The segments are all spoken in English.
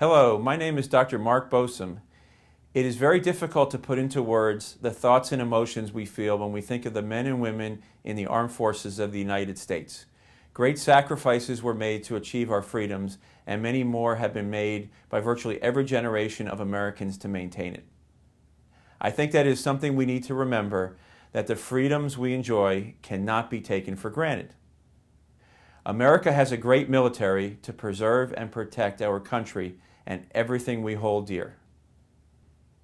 Hello, my name is Dr. Mark Bosom. It is very difficult to put into words the thoughts and emotions we feel when we think of the men and women in the armed forces of the United States. Great sacrifices were made to achieve our freedoms, and many more have been made by virtually every generation of Americans to maintain it. I think that is something we need to remember, that the freedoms we enjoy cannot be taken for granted. America has a great military to preserve and protect our country and everything we hold dear.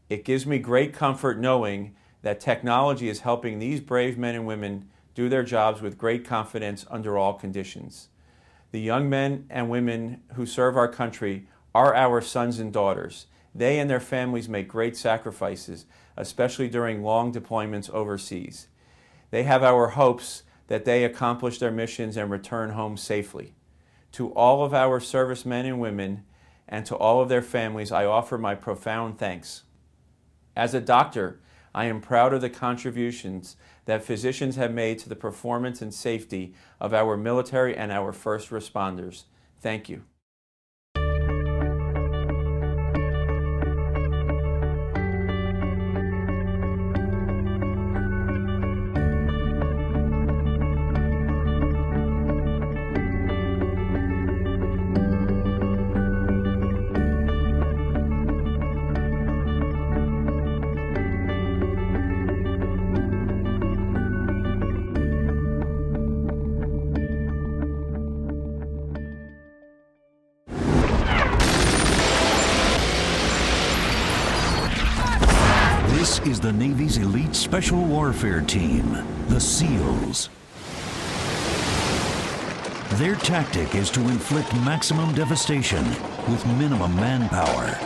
It gives me great comfort knowing that technology is helping these brave men and women do their jobs with great confidence under all conditions. The young men and women who serve our country are our sons and daughters. They and their families make great sacrifices, especially during long deployments overseas. They have our hopes that they accomplish their missions and return home safely. To all of our servicemen and women and to all of their families, I offer my profound thanks. As a doctor, I am proud of the contributions that physicians have made to the performance and safety of our military and our first responders. Thank you. This is the Navy's elite special warfare team, the SEALs. Their tactic is to inflict maximum devastation with minimum manpower.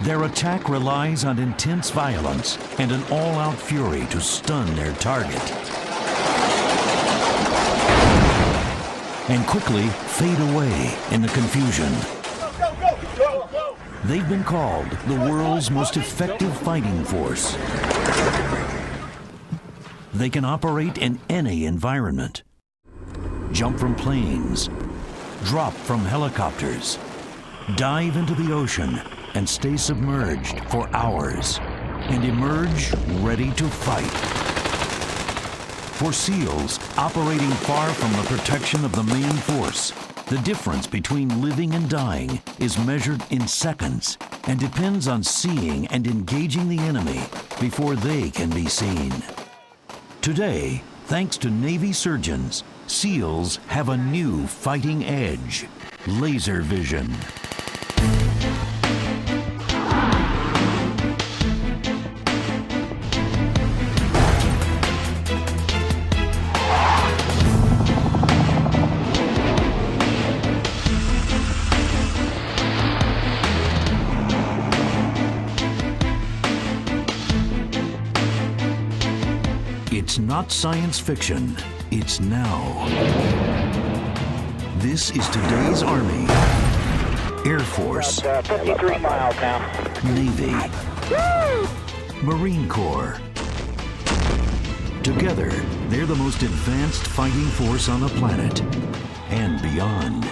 Their attack relies on intense violence and an all-out fury to stun their target, and quickly fade away in the confusion. They've been called the world's most effective fighting force. They can operate in any environment, jump from planes, drop from helicopters, dive into the ocean and stay submerged for hours, and emerge ready to fight. For SEALs operating far from the protection of the main force, the difference between living and dying is measured in seconds and depends on seeing and engaging the enemy before they can be seen. Today, thanks to Navy surgeons, SEALs have a new fighting edge: laser vision. It's not science fiction, it's now. This is today's Army, Air Force, 53 miles now. Navy, Marine Corps. Together, they're the most advanced fighting force on the planet and beyond.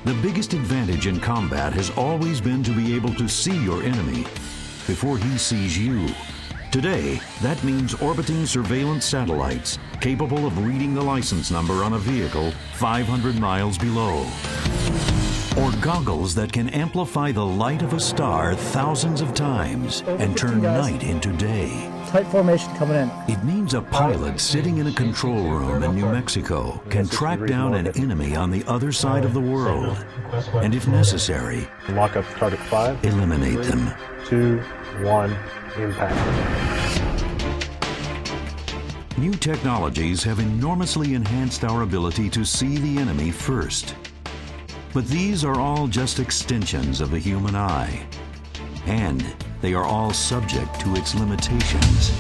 The biggest advantage in combat has always been to be able to see your enemy before he sees you. Today, that means orbiting surveillance satellites capable of reading the license number on a vehicle 500 miles below. Or goggles that can amplify the light of a star thousands of times and turn night into day. Tight formation coming in. It means a pilot sitting in a control room in New Mexico can track down an enemy on the other side of the world, and if necessary, lock up target 5, eliminate them. 2, 1, impact. New technologies have enormously enhanced our ability to see the enemy first. But these are all just extensions of the human eye, and they are all subject to its limitations.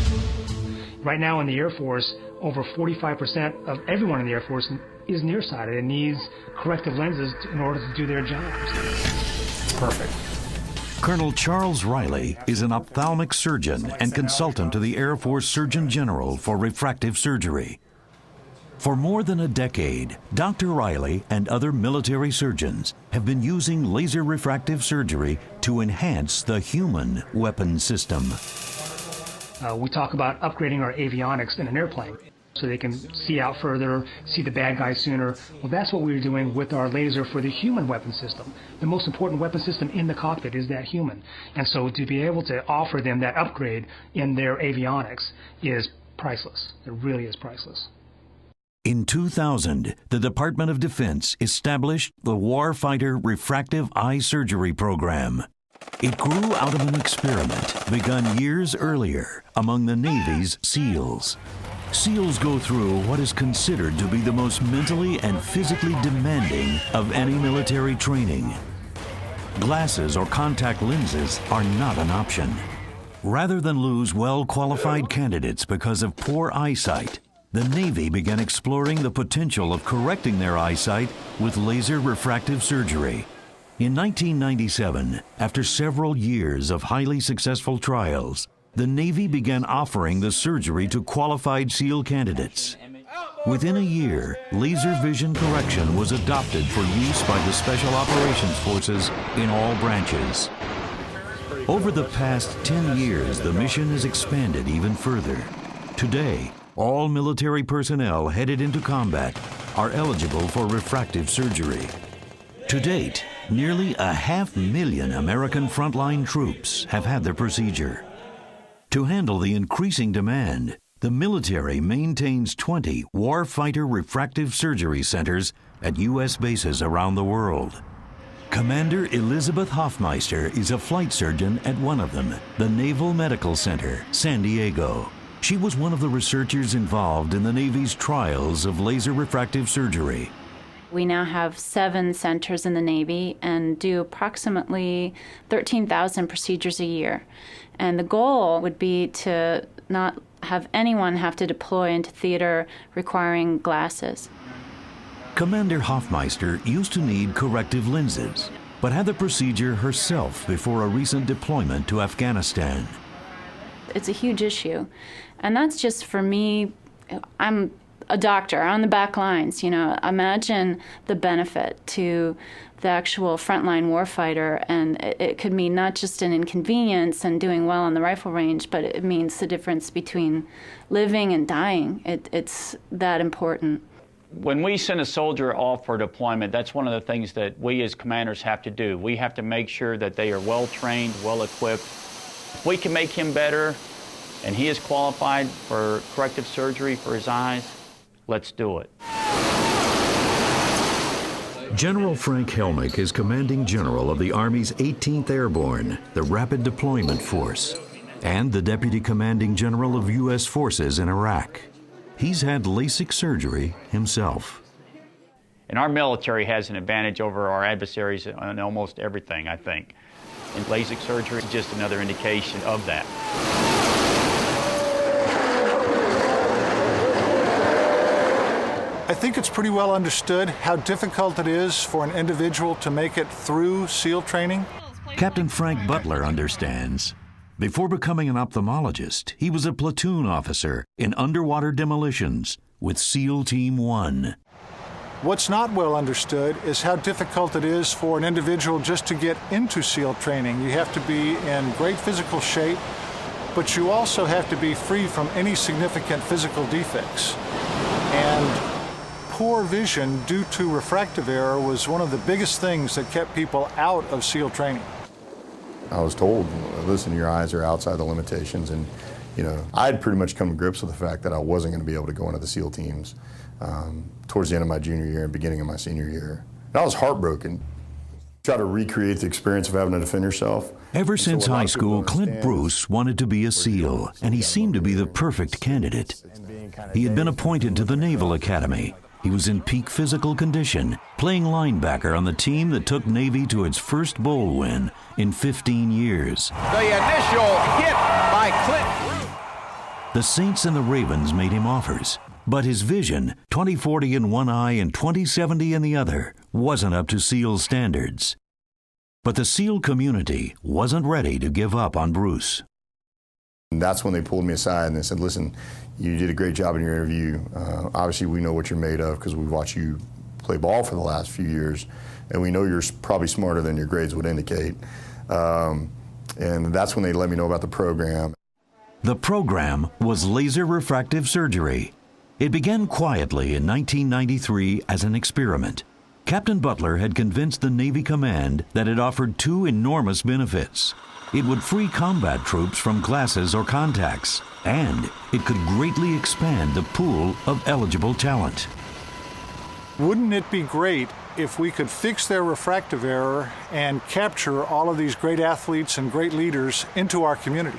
Right now in the Air Force, over 45% of everyone in the Air Force is nearsighted and needs corrective lenses in order to do their jobs. Perfect. Colonel Charles Riley is an ophthalmic surgeon and consultant to the Air Force Surgeon General for refractive surgery. For more than a decade, Dr. Riley and other military surgeons have been using laser refractive surgery to enhance the human weapon system. We talk about upgrading our avionics in an airplane so they can see out further, see the bad guys sooner. Well, that's what we're doing with our laser for the human weapon system. The most important weapon system in the cockpit is that human. And so to be able to offer them that upgrade in their avionics is priceless. It really is priceless. In 2000, the Department of Defense established the Warfighter Refractive Eye Surgery Program. It grew out of an experiment begun years earlier among the Navy's SEALs. SEALs go through what is considered to be the most mentally and physically demanding of any military training. Glasses or contact lenses are not an option. Rather than lose well-qualified candidates because of poor eyesight, the Navy began exploring the potential of correcting their eyesight with laser refractive surgery. In 1997, after several years of highly successful trials, the Navy began offering the surgery to qualified SEAL candidates. Within a year, laser vision correction was adopted for use by the Special Operations Forces in all branches. Over the past 10 years, the mission has expanded even further. Today, all military personnel headed into combat are eligible for refractive surgery. To date, nearly 500,000 American frontline troops have had their procedure. To handle the increasing demand, the military maintains 20 warfighter refractive surgery centers at U.S. bases around the world. Commander Elizabeth Hoffmeister is a flight surgeon at one of them, the Naval Medical Center, San Diego. She was one of the researchers involved in the Navy's trials of laser refractive surgery. We now have 7 centers in the Navy and do approximately 13,000 procedures a year. And the goal would be to not have anyone have to deploy into theater requiring glasses. Commander Hoffmeister used to need corrective lenses, but had the procedure herself before a recent deployment to Afghanistan. It's a huge issue. And that's just for me. I'm a doctor on the back lines, imagine the benefit to the actual frontline warfighter, and it could mean not just an inconvenience and doing well on the rifle range, but it means the difference between living and dying. It's that important. When we send a soldier off for deployment, that's one of the things that we as commanders have to do. We have to make sure that they are well trained, well equipped. If we can make him better and he is qualified for corrective surgery for his eyes, let's do it. General Frank Helmick is commanding general of the Army's 18th Airborne, the Rapid Deployment Force, and the deputy commanding general of U.S. forces in Iraq. He's had LASIK surgery himself. And our military has an advantage over our adversaries on almost everything, I think. And LASIK surgery is just another indication of that. I think it's pretty well understood how difficult it is for an individual to make it through SEAL training. Captain Frank Butler understands. Before becoming an ophthalmologist, he was a platoon officer in underwater demolitions with SEAL Team 1. What's not well understood is how difficult it is for an individual just to get into SEAL training. You have to be in great physical shape, but you also have to be free from any significant physical defects. And poor vision due to refractive error was one of the biggest things that kept people out of SEAL training. I was told, listen, your eyes are outside the limitations, and I'd pretty much come to grips with the fact that I wasn't going to be able to go into the SEAL teams towards the end of my junior year and beginning of my senior year. And I was heartbroken. Try to recreate the experience of having to defend yourself. Ever since high school, Clint Bruce wanted to be a SEAL, and he seemed to be the perfect candidate. He had been appointed to the Naval Academy. He was in peak physical condition, playing linebacker on the team that took Navy to its first bowl win in 15 years. The initial hit by Clint. The Saints and the Ravens made him offers, but his vision, 20/40 in one eye and 20/70 in the other, wasn't up to SEAL standards. But the SEAL community wasn't ready to give up on Bruce. And that's when they pulled me aside and they said, listen, you did a great job in your interview. Obviously, we know what you're made of because we've watched you play ball for the last few years, and we know you're probably smarter than your grades would indicate. And that's when they let me know about the program. The program was laser refractive surgery. It began quietly in 1993 as an experiment. Captain Butler had convinced the Navy Command that it offered two enormous benefits. It would free combat troops from glasses or contacts, and it could greatly expand the pool of eligible talent. Wouldn't it be great if we could fix their refractive error and capture all of these great athletes and great leaders into our community?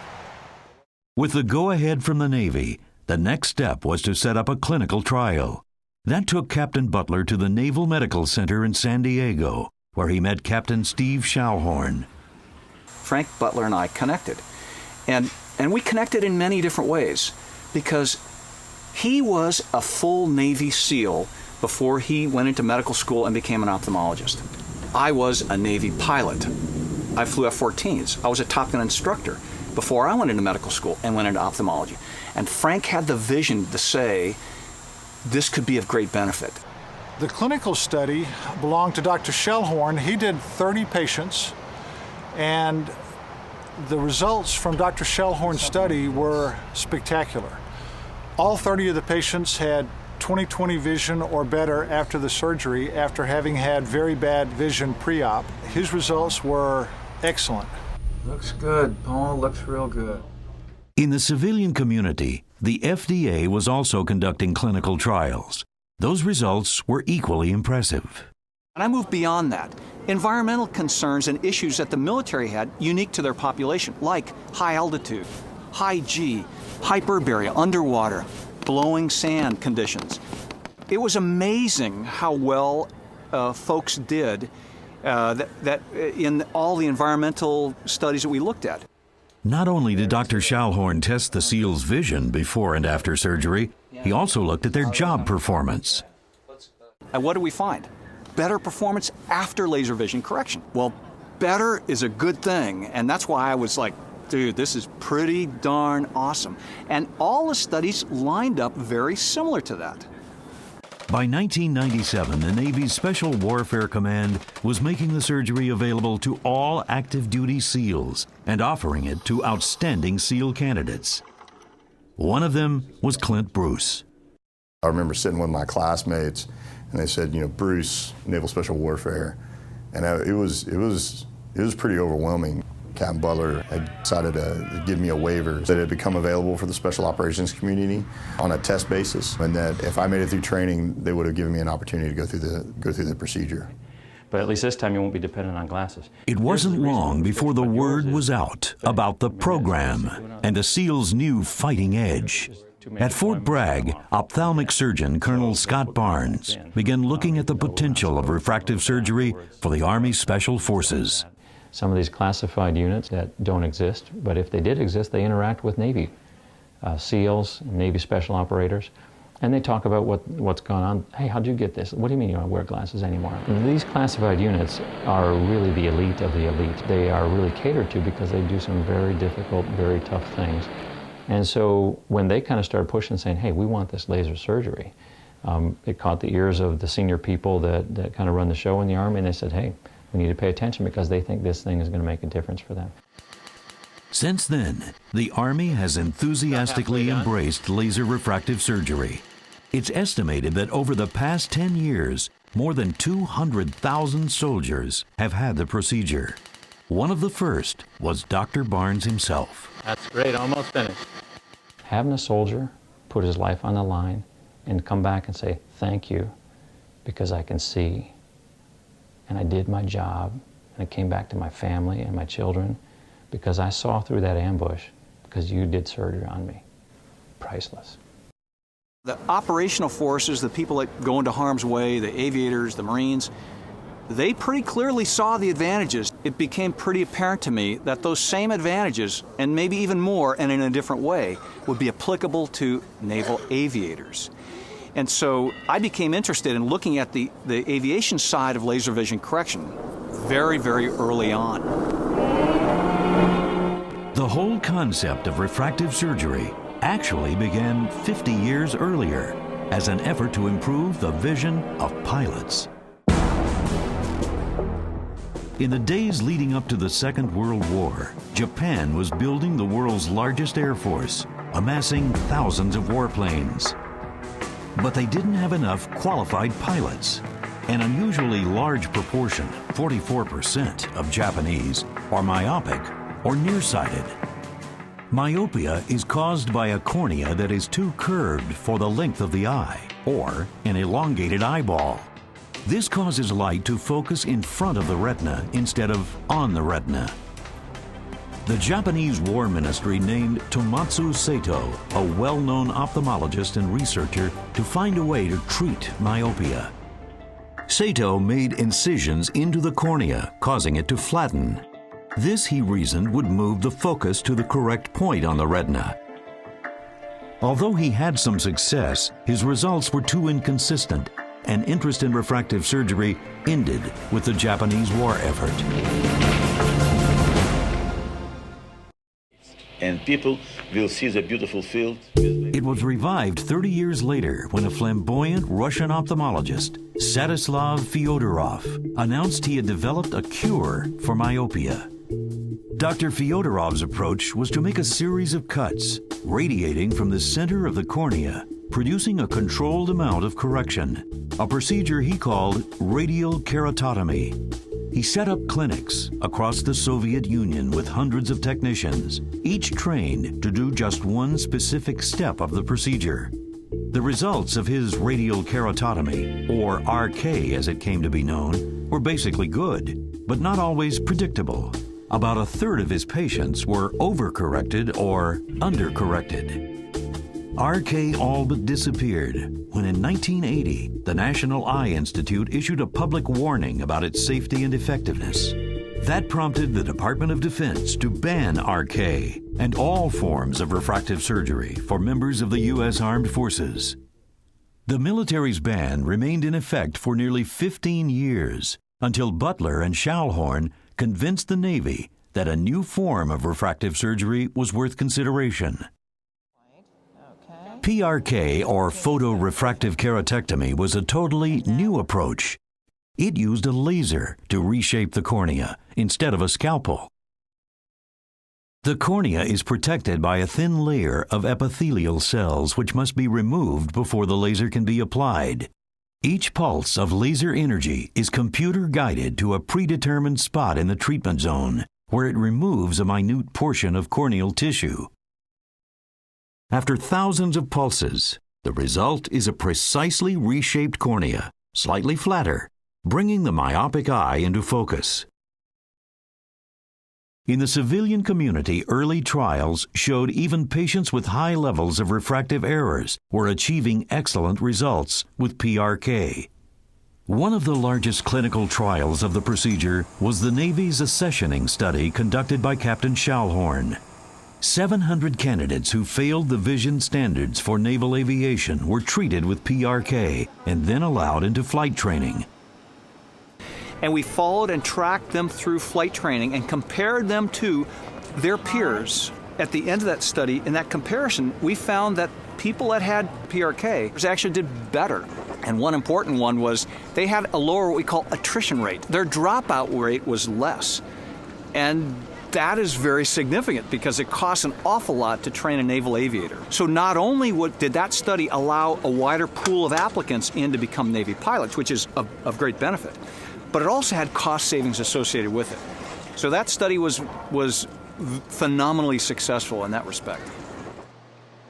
With the go-ahead from the Navy, the next step was to set up a clinical trial. That took Captain Butler to the Naval Medical Center in San Diego, where he met Captain Steve Schallhorn. Frank Butler and I connected. And we connected in many different ways because he was a full Navy SEAL before he went into medical school and became an ophthalmologist. I was a Navy pilot. I flew F-14s. I was a Top Gun instructor before I went into medical school and went into ophthalmology. And Frank had the vision to say, this could be of great benefit. The clinical study belonged to Dr. Schellhorn. He did 30 patients, and the results from Dr. Schellhorn's study were spectacular. All 30 of the patients had 20/20 vision or better after the surgery, after having had very bad vision pre-op. His results were excellent. Looks good, Paul. Looks real good. In the civilian community, the FDA was also conducting clinical trials. Those results were equally impressive. And I moved beyond that. Environmental concerns and issues that the military had unique to their population, like high altitude, high G, hyperbaria, underwater, blowing sand conditions. It was amazing how well folks did that in all the environmental studies that we looked at. Not only did Dr. Schallhorn test the SEALs' vision before and after surgery, he also looked at their job performance. And what do we find? Better performance after laser vision correction. Well, better is a good thing, and that's why I was like, dude, this is pretty darn awesome. And all the studies lined up very similar to that. By 1997, the Navy's Special Warfare Command was making the surgery available to all active duty SEALs and offering it to outstanding SEAL candidates. One of them was Clint Bruce. I remember sitting with my classmates and they said, you know, Bruce, Naval Special Warfare, and it was pretty overwhelming. Captain Butler had decided to give me a waiver that had become available for the special operations community on a test basis, and that if I made it through training, they would have given me an opportunity to go through the procedure. But at least this time you won't be dependent on glasses. It wasn't long before the word was out about the program and the SEALs' new fighting edge. At Fort Bragg, ophthalmic surgeon Colonel Scott Barnes began looking at the potential of refractive surgery for the Army Special Forces. Some of these classified units that don't exist, but if they did exist, they interact with Navy SEALs, Navy special operators, and they talk about what's gone on. Hey, how'd you get this? What do you mean you don't wear glasses anymore? And these classified units are really the elite of the elite. They are really catered to because they do some very difficult, very tough things. And so when they kind of started pushing, saying, hey, we want this laser surgery, it caught the ears of the senior people that kind of run the show in the Army, and they said, hey, we need to pay attention because they think this thing is going to make a difference for them. Since then, the Army has enthusiastically embraced laser refractive surgery. It's estimated that over the past 10 years, more than 200,000 soldiers have had the procedure. One of the first was Dr. Barnes himself. That's great, almost finished. Having a soldier put his life on the line and come back and say, thank you, because I can see, and I did my job, and I came back to my family and my children because I saw through that ambush because you did surgery on me. Priceless. The operational forces, the people that go into harm's way, the aviators, the Marines, they pretty clearly saw the advantages. It became pretty apparent to me that those same advantages, and maybe even more and in a different way, would be applicable to naval aviators. And so I became interested in looking at the aviation side of laser vision correction very, very early on. The The whole concept of refractive surgery actually began 50 years earlier as an effort to improve the vision of pilots. In the days leading up to the Second World War, Japan was building the world's largest air force, amassing thousands of warplanes. But they didn't have enough qualified pilots. An unusually large proportion, 44% of Japanese, are myopic or nearsighted. Myopia is caused by a cornea that is too curved for the length of the eye, or an elongated eyeball. This causes light to focus in front of the retina instead of on the retina. The Japanese War Ministry named Tomatsu Sato, a well-known ophthalmologist and researcher, to find a way to treat myopia. Sato made incisions into the cornea, causing it to flatten. This, he reasoned, would move the focus to the correct point on the retina. Although he had some success, his results were too inconsistent, and interest in refractive surgery ended with the Japanese war effort. And people will see the beautiful field. It was revived 30 years later when a flamboyant Russian ophthalmologist, Stanislav Fyodorov, announced he had developed a cure for myopia. Dr. Fyodorov's approach was to make a series of cuts, radiating from the center of the cornea, producing a controlled amount of correction, a procedure he called radial keratotomy. He set up clinics across the Soviet Union with hundreds of technicians, each trained to do just one specific step of the procedure. The results of his radial keratotomy, or RK as it came to be known, were basically good, but not always predictable. About a third of his patients were overcorrected or undercorrected. RK all but disappeared when in 1980, the National Eye Institute issued a public warning about its safety and effectiveness. That prompted the Department of Defense to ban RK and all forms of refractive surgery for members of the U.S. Armed Forces. The military's ban remained in effect for nearly 15 years until Butler and Schallhorn convinced the Navy that a new form of refractive surgery was worth consideration. PRK, or photorefractive keratectomy, was a totally new approach. It used a laser to reshape the cornea instead of a scalpel. The cornea is protected by a thin layer of epithelial cells which must be removed before the laser can be applied. Each pulse of laser energy is computer-guided to a predetermined spot in the treatment zone, where it removes a minute portion of corneal tissue. After thousands of pulses, the result is a precisely reshaped cornea, slightly flatter, bringing the myopic eye into focus. In the civilian community, early trials showed even patients with high levels of refractive errors were achieving excellent results with PRK. One of the largest clinical trials of the procedure was the Navy's accessioning study conducted by Captain Schallhorn. 700 candidates who failed the vision standards for naval aviation were treated with PRK and then allowed into flight training. And we followed and tracked them through flight training and compared them to their peers. At the end of that study, in that comparison, we found that people that had PRK actually did better. And one important one was they had a lower what we call attrition rate. Their dropout rate was less. And that is very significant because it costs an awful lot to train a naval aviator. So not only did that study allow a wider pool of applicants in to become Navy pilots, which is of great benefit, but it also had cost savings associated with it. So that study was phenomenally successful in that respect.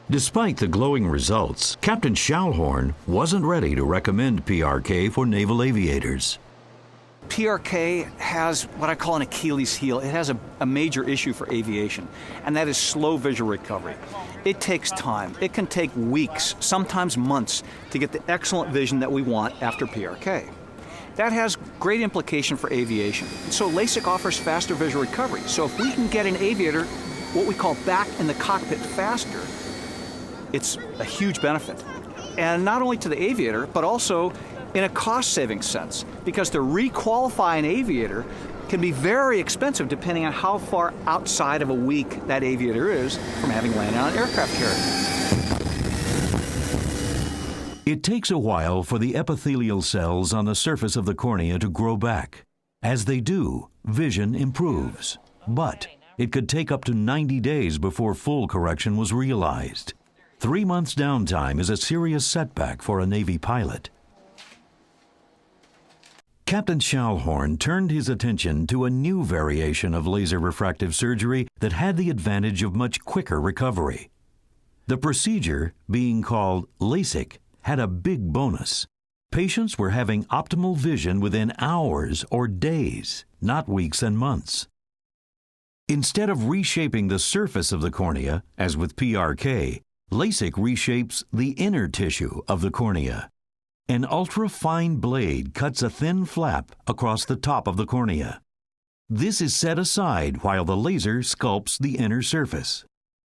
Despite the glowing results, Captain Schallhorn wasn't ready to recommend PRK for naval aviators. PRK has what I call an Achilles heel. It has a major issue for aviation, and that is slow visual recovery. It takes time. It can take weeks, sometimes months, to get the excellent vision that we want after PRK. That has great implication for aviation. So LASIK offers faster visual recovery. So if we can get an aviator, what we call back in the cockpit faster, it's a huge benefit. And not only to the aviator, but also in a cost-saving sense, because to requalify an aviator can be very expensive depending on how far outside of a week that aviator is from having landed on an aircraft carrier. It takes a while for the epithelial cells on the surface of the cornea to grow back. As they do, vision improves. But it could take up to 90 days before full correction was realized. 3 months downtime is a serious setback for a Navy pilot. Captain Schallhorn turned his attention to a new variation of laser refractive surgery that had the advantage of much quicker recovery. The procedure, being called LASIK, had a big bonus. Patients were having optimal vision within hours or days, not weeks and months. Instead of reshaping the surface of the cornea, as with PRK, LASIK reshapes the inner tissue of the cornea. An ultra-fine blade cuts a thin flap across the top of the cornea. This is set aside while the laser sculpts the inner surface.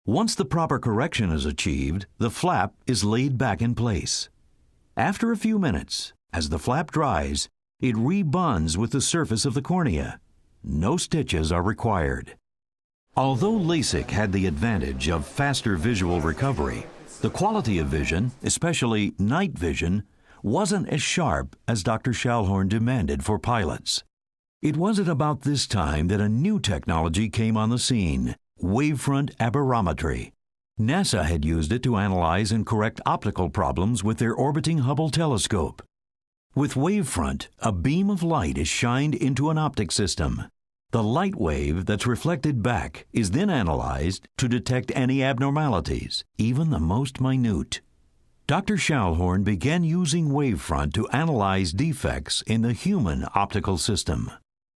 Once the proper correction is achieved, the flap is laid back in place. After a few minutes, as the flap dries, it rebonds with the surface of the cornea. No stitches are required. Although LASIK had the advantage of faster visual recovery, the quality of vision, especially night vision, wasn't as sharp as Dr. Schallhorn demanded for pilots. It was at about this time that a new technology came on the scene: wavefront aberrometry. NASA had used it to analyze and correct optical problems with their orbiting Hubble telescope. With wavefront, a beam of light is shined into an optic system. The light wave that's reflected back is then analyzed to detect any abnormalities, even the most minute. Dr. Schallhorn began using wavefront to analyze defects in the human optical system.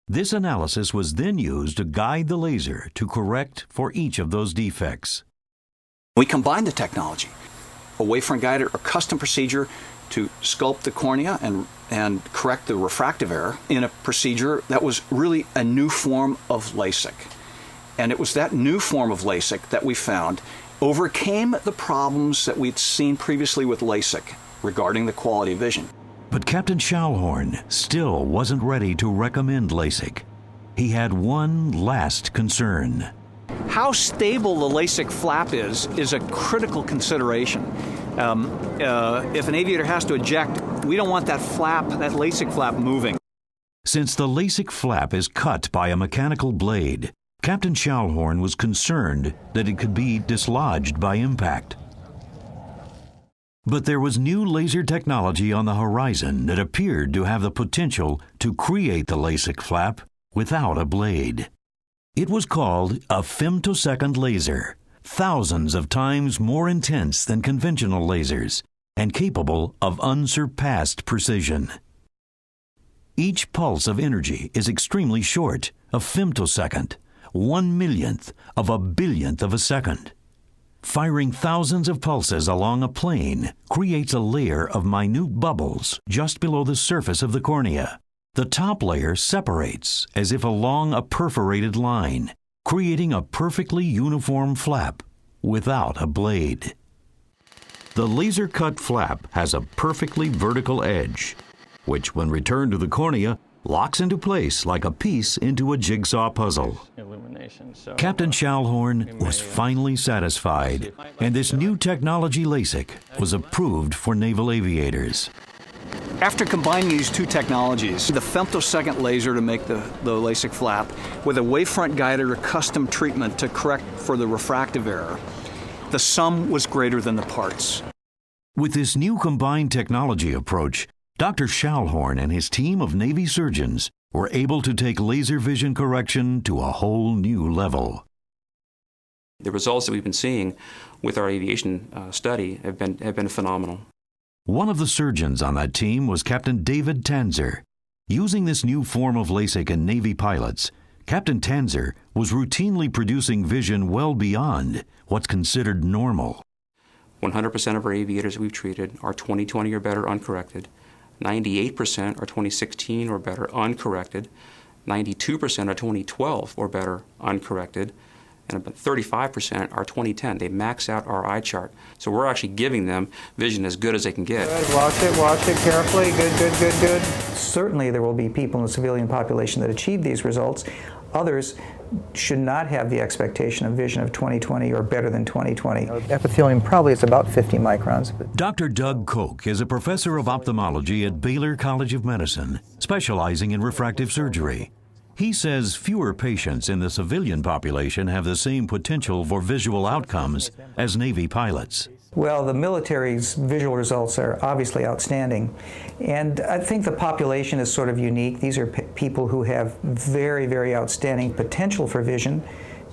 This analysis was then used to guide the laser to correct for each of those defects. We combined the technology, a wavefront guided or custom procedure to sculpt the cornea and correct the refractive error in a procedure that was really a new form of LASIK. And it was that new form of LASIK that we found overcame the problems that we'd seen previously with LASIK regarding the quality of vision. But Captain Schallhorn still wasn't ready to recommend LASIK. He had one last concern. How stable the LASIK flap is a critical consideration. If an aviator has to eject, we don't want that flap, that LASIK flap, moving. Since the LASIK flap is cut by a mechanical blade, Captain Schallhorn was concerned that it could be dislodged by impact. But there was new laser technology on the horizon that appeared to have the potential to create the LASIK flap without a blade. It was called a femtosecond laser, thousands of times more intense than conventional lasers, and capable of unsurpassed precision. Each pulse of energy is extremely short, a femtosecond, 1/1,000,000th of a billionth of a second. Firing thousands of pulses along a plane creates a layer of minute bubbles just below the surface of the cornea. The top layer separates as if along a perforated line, creating a perfectly uniform flap without a blade. The laser-cut flap has a perfectly vertical edge, which when returned to the cornea locks into place like a piece into a jigsaw puzzle. Captain Schallhorn was finally satisfied, and this new technology LASIK was approved for naval aviators. After combining these two technologies, the femtosecond laser to make the LASIK flap with a wavefront guided or custom treatment to correct for the refractive error, the sum was greater than the parts. With this new combined technology approach, Dr. Schallhorn and his team of Navy surgeons were able to take laser vision correction to a whole new level. The results that we've been seeing with our aviation study have been phenomenal. One of the surgeons on that team was Captain David Tanzer. Using this new form of LASIK in Navy pilots, Captain Tanzer was routinely producing vision well beyond what's considered normal. 100% of our aviators we've treated are 20/20 or better uncorrected. 98% are 20/16 or better uncorrected. 92% are 20/12 or better uncorrected. And about 35% are 20/10. They max out our eye chart. So we're actually giving them vision as good as they can get. Good. Watch it carefully. Good. Certainly there will be people in the civilian population that achieve these results. Others should not have the expectation of vision of 20/20 or better than 20/20. Epithelium probably is about 50 microns. Dr. Doug Koch is a professor of ophthalmology at Baylor College of Medicine, specializing in refractive surgery. He says fewer patients in the civilian population have the same potential for visual outcomes as Navy pilots. Well, the military's visual results are obviously outstanding, and I think the population is sort of unique. These are people who have very, very outstanding potential for vision.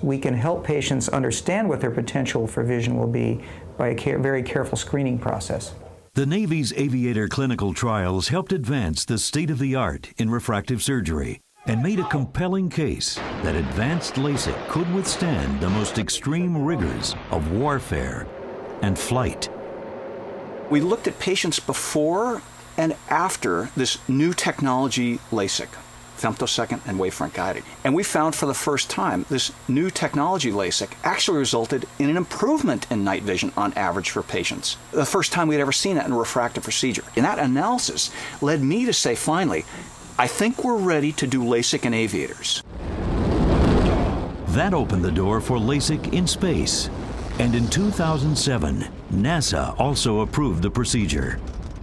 We can help patients understand what their potential for vision will be by a very careful screening process. The Navy's aviator clinical trials helped advance the state-of-the-art in refractive surgery and made a compelling case that advanced LASIK could withstand the most extreme rigors of warfare and flight. We looked at patients before and after this new technology LASIK, femtosecond and wavefront guided. And we found for the first time this new technology LASIK actually resulted in an improvement in night vision on average for patients. The first time we'd ever seen it in a refractive procedure. And that analysis led me to say, finally, I think we're ready to do LASIK in aviators. That opened the door for LASIK in space. And in 2007, NASA also approved the procedure.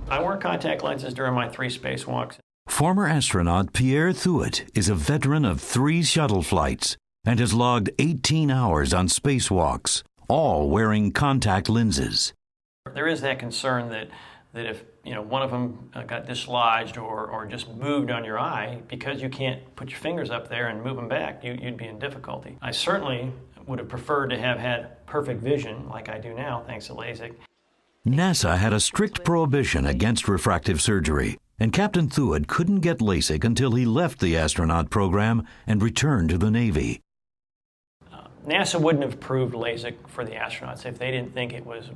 I wore contact lenses during my 3 spacewalks. Former astronaut Pierre Thuot is a veteran of 3 shuttle flights and has logged 18 hours on spacewalks, all wearing contact lenses. There is that concern that if one of them got dislodged or just moved on your eye, because you can't put your fingers up there and move them back, you'd be in difficulty. I certainly would have preferred to have had perfect vision like I do now, thanks to LASIK. NASA had a strict prohibition against refractive surgery, and Captain Thuot couldn't get LASIK until he left the astronaut program and returned to the Navy. NASA wouldn't have approved LASIK for the astronauts if they didn't think it was,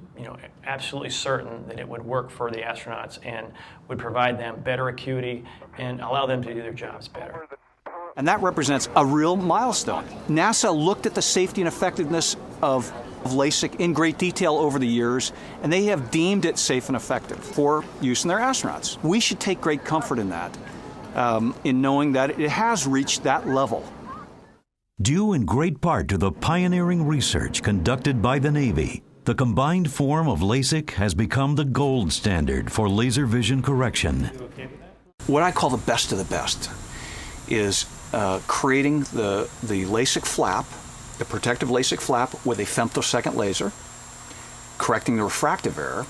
absolutely certain that it would work for the astronauts and would provide them better acuity and allow them to do their jobs better. And that represents a real milestone. NASA looked at the safety and effectiveness of LASIK in great detail over the years, and they have deemed it safe and effective for use in their astronauts. We should take great comfort in that, in knowing that it has reached that level. Due in great part to the pioneering research conducted by the Navy, the combined form of LASIK has become the gold standard for laser vision correction. What I call the best of the best is creating the LASIK flap, the protective LASIK flap with a femtosecond laser, correcting the refractive error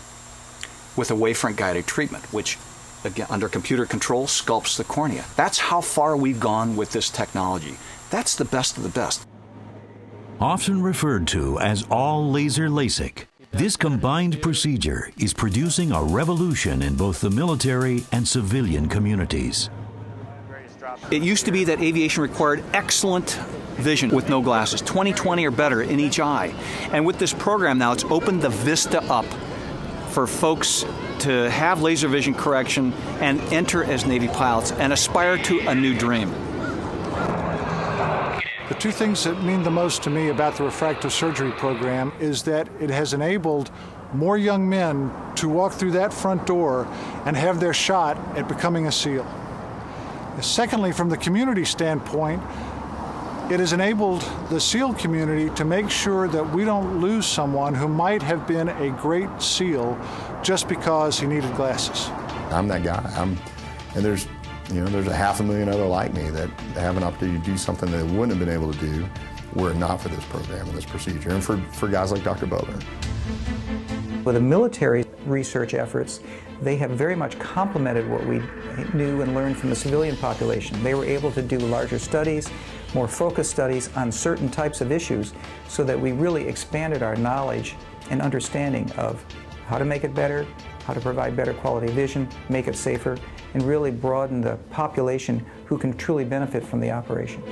with a wavefront guided treatment, which, again, under computer control, sculpts the cornea. That's how far we've gone with this technology. That's the best of the best. Often referred to as all-laser LASIK, this combined procedure is producing a revolution in both the military and civilian communities. It used to be that aviation required excellent vision with no glasses, 20/20 or better in each eye. And with this program now, it's opened the vista up for folks to have laser vision correction and enter as Navy pilots and aspire to a new dream. The 2 things that mean the most to me about the refractive surgery program is that it has enabled more young men to walk through that front door and have their shot at becoming a SEAL. Secondly, from the community standpoint, it has enabled the SEAL community to make sure that we don't lose someone who might have been a great SEAL just because he needed glasses. I'm that guy. And there's 500,000 other like me that have an opportunity to do something they wouldn't have been able to do were it not for this program and this procedure, and for guys like Dr. Butler. With the military research efforts, they have very much complemented what we knew and learned from the civilian population. They were able to do larger studies, more focused studies on certain types of issues, so that we really expanded our knowledge and understanding of how to make it better, how to provide better quality vision, make it safer, and really broaden the population who can truly benefit from the operation.